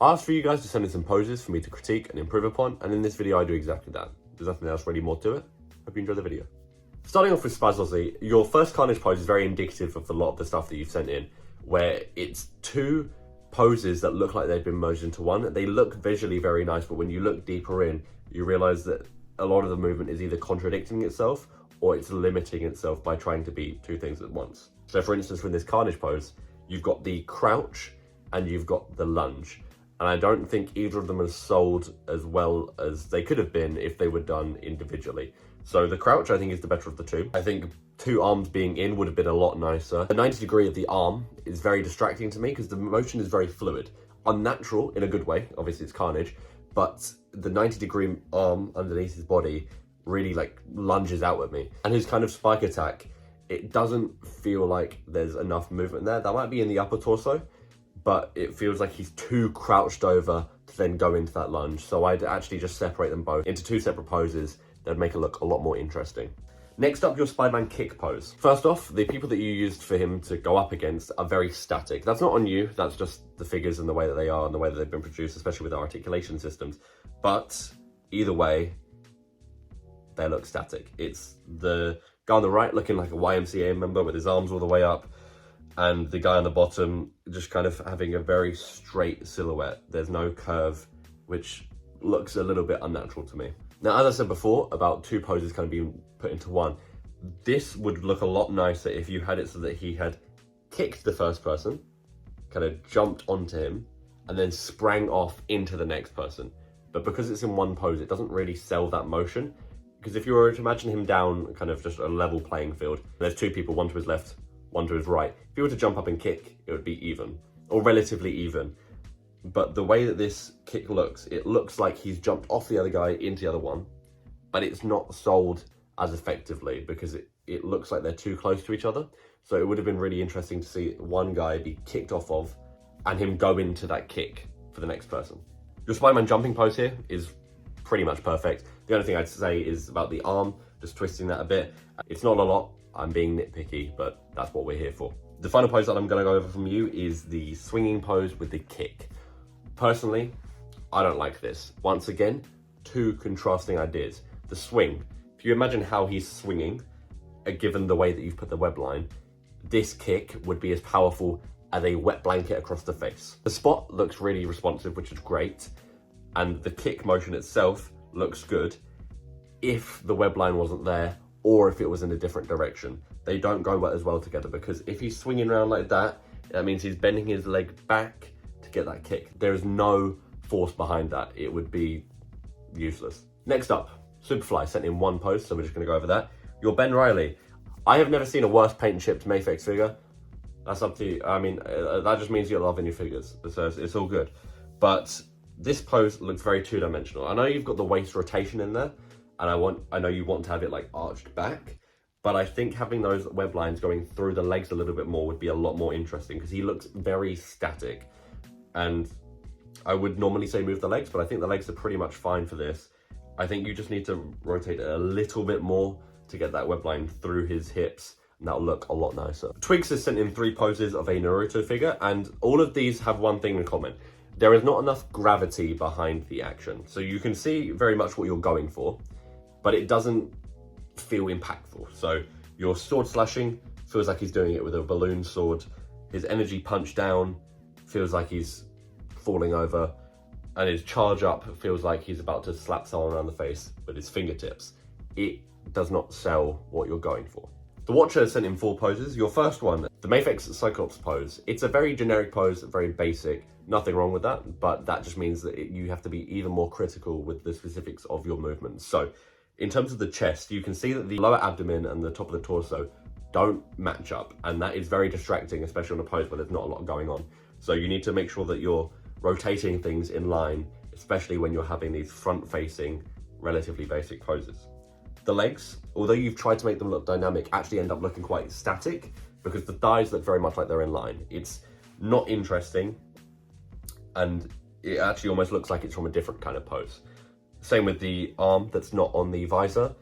I asked for you guys to send in some poses for me to critique and improve upon, and in this video I do exactly that. There's nothing else really more to it. Hope you enjoy the video. Starting off with Spazi, your first Carnage pose is very indicative of a lot of the stuff that you've sent in, where it's two poses that look like they've been merged into one. They look visually very nice, but when you look deeper in, you realize that a lot of the movement is either contradicting itself or it's limiting itself by trying to be two things at once. So for instance, with this Carnage pose, you've got the crouch and you've got the lunge. And I don't think either of them are sold as well as they could have been if they were done individually. So the crouch, I think, is the better of the two. I think two arms being in would have been a lot nicer. The 90 degree of the arm is very distracting to me because the motion is very fluid. Unnatural in a good way, obviously it's Carnage, but the 90 degree arm underneath his body really like lunges out at me. And his kind of spike attack, it doesn't feel like there's enough movement there. That might be in the upper torso, but it feels like he's too crouched over to then go into that lunge. So I'd actually just separate them both into two separate poses. That'd make it look a lot more interesting. Next up, your Spider-Man kick pose. First off, the people that you used for him to go up against are very static. That's not on you, that's just the figures and the way that they are and the way that they've been produced, especially with the articulation systems. But either way, they look static. It's the guy on the right looking like a YMCA member with his arms all the way up, and the guy on the bottom just kind of having a very straight silhouette. There's no curve, which looks a little bit unnatural to me. Now, as I said before, about two poses kind of being put into one, this would look a lot nicer if you had it so that he had kicked the first person, kind of jumped onto him, and then sprang off into the next person. But because it's in one pose, it doesn't really sell that motion. Because if you were to imagine him down kind of just a level playing field, there's two people, one to his left, one to his right. If you were to jump up and kick, it would be even, or relatively even. But the way that this kick looks, it looks like he's jumped off the other guy into the other one, but it's not sold as effectively because it looks like they're too close to each other. So it would have been really interesting to see one guy be kicked off of and him go into that kick for the next person. Your Spider-Man jumping pose here is pretty much perfect. The only thing I'd say is about the arm, just twisting that a bit. It's not a lot, I'm being nitpicky, but that's what we're here for. The final pose that I'm gonna go over from you is the swinging pose with the kick. Personally, I don't like this. Once again, two contrasting ideas. The swing, if you imagine how he's swinging, given the way that you've put the web line, this kick would be as powerful as a wet blanket across the face. The spot looks really responsive, which is great, and the kick motion itself looks good if the web line wasn't there or if it was in a different direction. They don't go as well together because if he's swinging around like that, that means he's bending his leg back to get that kick. There is no force behind that. It would be useless. Next up, Supafly sent in one post, so we're just gonna go over that. Your Ben Reilly. I have never seen a worse paint and chipped Mayfix figure. That's up to you. I mean, that just means you're loving your figures, so it's all good. But this pose looks very two-dimensional. I know you've got the waist rotation in there, and I know you want to have it like arched back, but I think having those web lines going through the legs a little bit more would be a lot more interesting because he looks very static. And I would normally say move the legs, but I think the legs are pretty much fine for this. I think you just need to rotate it a little bit more to get that web line through his hips, and that'll look a lot nicer. Twigs has sent in three poses of a Naruto figure, and all of these have one thing in common. There is not enough gravity behind the action. So you can see very much what you're going for, but it doesn't feel impactful. So your sword slashing feels like he's doing it with a balloon sword. His energy punch down feels like he's falling over, and his charge up feels like he's about to slap someone around the face with his fingertips. It does not sell what you're going for. The Watcher has sent in four poses. Your first one, the Mayfix Cyclops pose. It's a very generic pose, very basic, nothing wrong with that, but that just means that you have to be even more critical with the specifics of your movements. So in terms of the chest, you can see that the lower abdomen and the top of the torso don't match up, and that is very distracting, especially on a pose where there's not a lot going on. So you need to make sure that you're rotating things in line, especially when you're having these front-facing, relatively basic poses. The legs, although you've tried to make them look dynamic, actually end up looking quite static because the thighs look very much like they're in line. It's not interesting, and it actually almost looks like it's from a different kind of pose. Same with the arm that's not on the visor.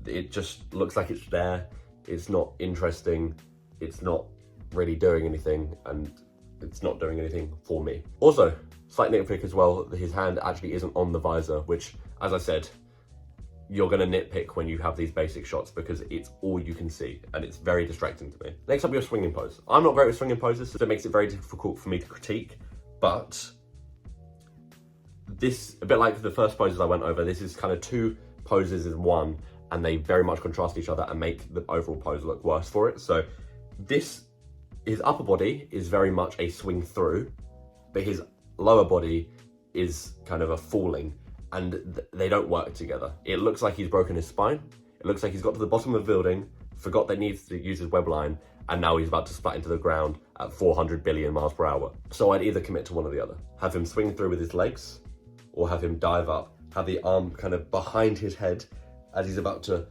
It just looks like it's there. It's not interesting. It's not really doing anything, and it's not doing anything for me. Also, Slight nitpick as well, his hand actually isn't on the visor, which, as I said, you're going to nitpick when you have these basic shots because it's all you can see and it's very distracting to me. Next up, your swinging pose. I'm not great with swinging poses, so it makes it very difficult for me to critique, but this, a bit like the first poses I went over, this is kind of two poses in one, and they very much contrast each other and make the overall pose look worse for it. So his upper body is very much a swing through, but his lower body is kind of a falling, and they don't work together. It looks like he's broken his spine. It looks like he's got to the bottom of the building, forgot that he needs to use his web line, and now he's about to splat into the ground at 400 billion miles per hour. So I'd either commit to one or the other. Have him swing through with his legs, or have him dive up, have the arm kind of behind his head as he's about to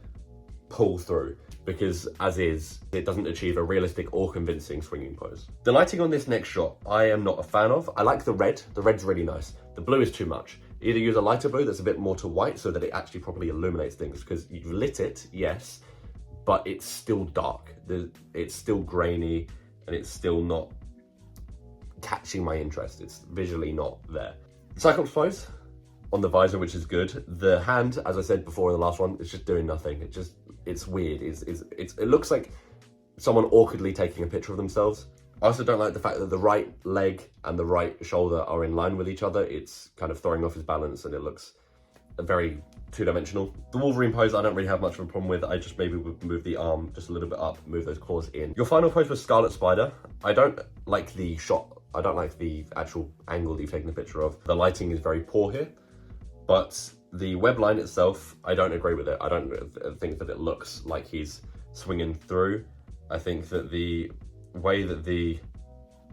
pull through, because as is, it doesn't achieve a realistic or convincing swinging pose. The lighting on this next shot, I am not a fan of. I like the red's really nice. The blue is too much. Either use a lighter blue that's a bit more to white so that it actually properly illuminates things, because you've lit it, yes, but it's still dark. It's still grainy, and it's still not catching my interest. It's visually not there. Cyclops pose on the visor, which is good. The hand, as I said before in the last one, is just doing nothing. It's weird. It looks like someone awkwardly taking a picture of themselves. I also don't like the fact that the right leg and the right shoulder are in line with each other. It's kind of throwing off his balance, and it looks very two-dimensional. The Wolverine pose, I don't really have much of a problem with. I just maybe would move the arm just a little bit up, move those claws in. Your final pose was Scarlet Spider. I don't like the shot. I don't like the actual angle that you've taken the picture of. The lighting is very poor here, but the web line itself, I don't agree with it. I don't think that it looks like he's swinging through. I think that the way that the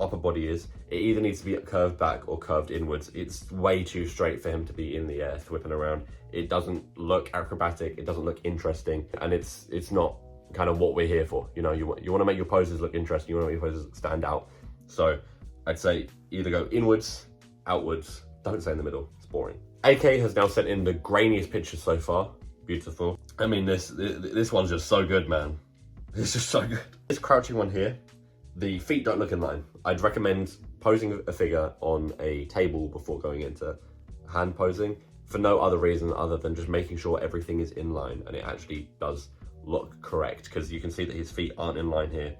upper body is, it either needs to be curved back or curved inwards. It's way too straight for him to be in the air whipping around. It doesn't look acrobatic, it doesn't look interesting, and it's not kind of what we're here for. You know, you want to make your poses look interesting, you want to make your poses stand out. So I'd say either go inwards, outwards, don't stay in the middle, it's boring. AK has now sent in the grainiest picture so far. Beautiful. I mean, this one's just so good, man. It's just so good. This crouching one here, the feet don't look in line. I'd recommend posing a figure on a table before going into hand posing for no other reason other than just making sure everything is in line and it actually does look correct, because you can see that his feet aren't in line here.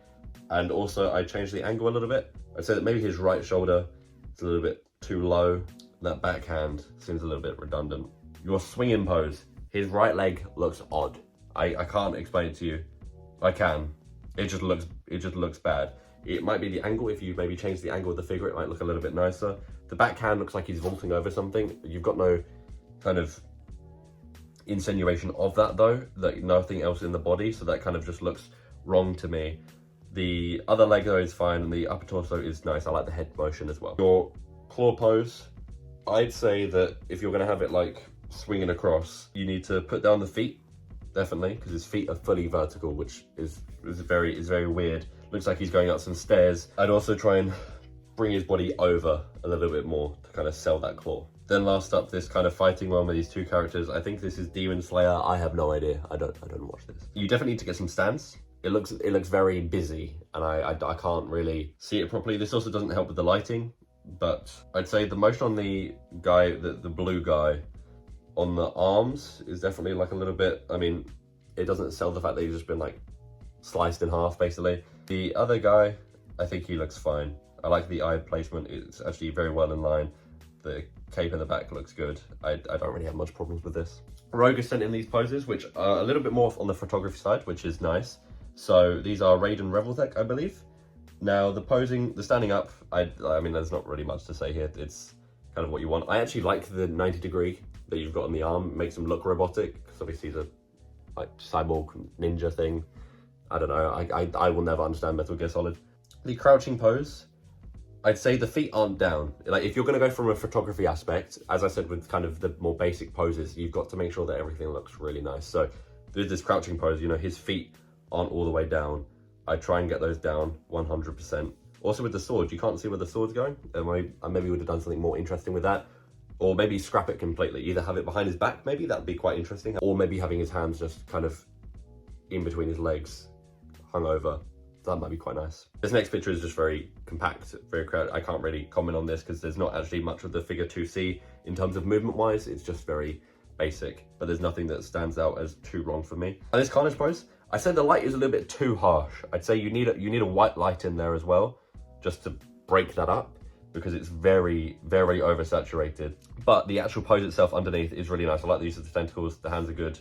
And also I changed the angle a little bit. I'd say that maybe his right shoulder is a little bit too low. That backhand seems a little bit redundant. Your swinging pose, his right leg looks odd. I can't explain it to you. I can. It just looks bad. It might be the angle. If you maybe change the angle of the figure, it might look a little bit nicer. The backhand looks like he's vaulting over something. You've got no kind of insinuation of that though, that nothing else in the body, so that kind of just looks wrong to me. The other leg though is fine, and the upper torso is nice. I like the head motion as well. Your claw pose, I'd say that if you're gonna have it like swinging across, you need to put down the feet, definitely, because his feet are fully vertical, which is very weird. Looks like he's going up some stairs. I'd also try and bring his body over a little bit more to kind of sell that claw. Then last up, this kind of fighting one with these two characters. I think this is Demon Slayer. I have no idea. I don't watch this. You definitely need to get some stance. It looks very busy, and I can't really see it properly. This also doesn't help with the lighting, but I'd say the motion on the guy, the blue guy, on the arms is definitely like a little bit, I mean, it doesn't sell the fact that he's just been like sliced in half basically. The other guy, I think he looks fine. I like the eye placement, it's actually very well in line. The cape in the back looks good. I don't really have much problems with this. Rogue has sent in these poses, which are a little bit more on the photography side, which is nice. So these are Raiden Reveltech, I believe. Now the posing, the standing up, I mean, there's not really much to say here. It's kind of what you want. I actually like the 90 degree that you've got on the arm. It makes him look robotic, because obviously he's a like cyborg ninja thing. I don't know, I will never understand Metal Gear Solid. The crouching pose, I'd say the feet aren't down. Like if you're gonna go from a photography aspect, as I said with kind of the more basic poses, you've got to make sure that everything looks really nice. So with this crouching pose, you know, his feet aren't all the way down. I try and get those down 100%. Also with the sword, you can't see where the sword's going. I maybe would have done something more interesting with that. Or maybe scrap it completely. Either have it behind his back, maybe that'd be quite interesting. Or maybe having his hands just kind of in between his legs, hung over, that might be quite nice. This next picture is just very compact, very crowded. I can't really comment on this because there's not actually much of the figure to see in terms of movement wise. It's just very basic, but there's nothing that stands out as too wrong for me. And this Carnage pose, I said the light is a little bit too harsh. I'd say you need a white light in there as well, just to break that up, because it's very, very oversaturated. But the actual pose itself underneath is really nice. I like the use of the tentacles. The hands are good.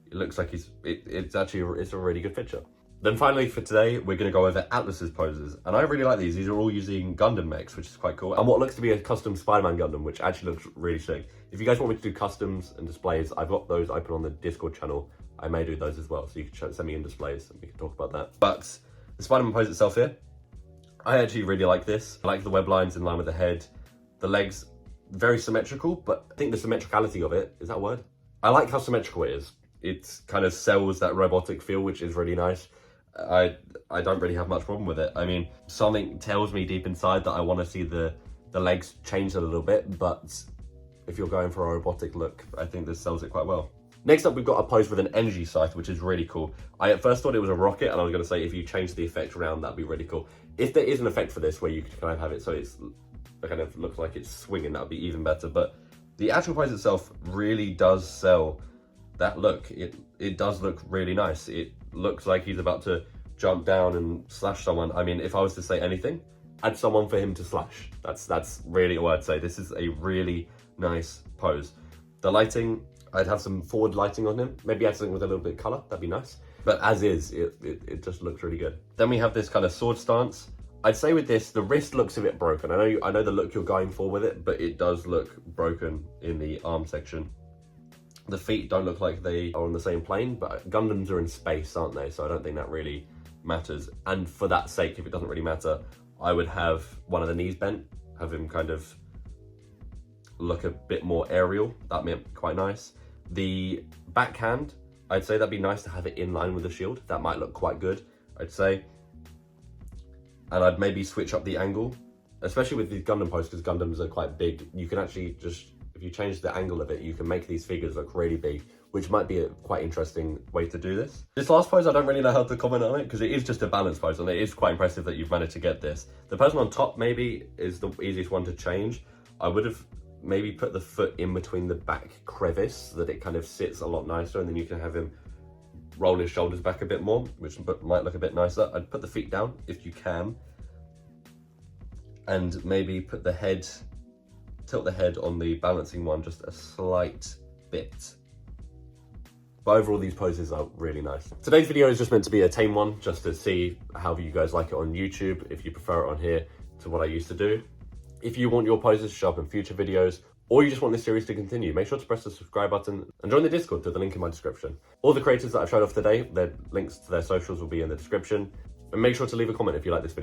It looks like it's a really good picture. Then finally for today, we're going to go over Atlas's poses. And I really like these. These are all using Gundam mechs, which is quite cool. And what looks to be a custom Spider-Man Gundam, which actually looks really sick. If you guys want me to do customs and displays, I've got those open on the Discord channel. I may do those as well, so you can send me in displays and we can talk about that. But the Spider-Man pose itself here, I actually really like this. I like the web lines in line with the head. The legs, very symmetrical, but I think the symmetricality of it, is that a word? I like how symmetrical it is. It kind of sells that robotic feel, which is really nice. I don't really have much problem with it. I mean, something tells me deep inside that I want to see the legs change a little bit, but if you're going for a robotic look, I think this sells it quite well. Next up, we've got a pose with an energy scythe, which is really cool. I at first thought it was a rocket, and I was going to say if you change the effect around, that'd be really cool. If there is an effect for this where you can kind of have it so it kind of looks like it's swinging, that'd be even better. But the actual pose itself really does sell that look. It does look really nice. It looks like he's about to jump down and slash someone. I mean, if I was to say anything, add someone for him to slash. That's really all I'd say. This is a really nice pose. The lighting, I'd have some forward lighting on him. Maybe add something with a little bit of color, that'd be nice. But as is, it just looks really good. Then we have this kind of sword stance. I'd say with this, the wrist looks a bit broken. I know the look you're going for with it, but it does look broken in the arm section. The feet don't look like they are on the same plane, but Gundams are in space, aren't they? So I don't think that really matters. And for that sake, if it doesn't really matter, I would have one of the knees bent, have him kind of look a bit more aerial. That'd be quite nice. The backhand, I'd say that'd be nice to have it in line with the shield. That might look quite good, I'd say. And I'd maybe switch up the angle, especially with these Gundam poses, because Gundams are quite big. You can actually just, if you change the angle of it, you can make these figures look really big, which might be a quite interesting way to do this. This last pose, I don't really know how to comment on it, because it is just a balance pose, and it is quite impressive that you've managed to get this. The person on top maybe is the easiest one to change. I would have maybe put the foot in between the back crevice so that it kind of sits a lot nicer, and then you can have him roll his shoulders back a bit more, which might look a bit nicer. I'd put the feet down if you can, and maybe put the head, tilt the head on the balancing one just a slight bit. But overall, these poses are really nice. Today's video is just meant to be a tame one, just to see how you guys like it on YouTube, if you prefer it on here to what I used to do. If you want your poses to show up in future videos, or you just want this series to continue, make sure to press the subscribe button and join the Discord through the link in my description. All the creators that I've showed off today, their links to their socials will be in the description. And make sure to leave a comment if you like this video.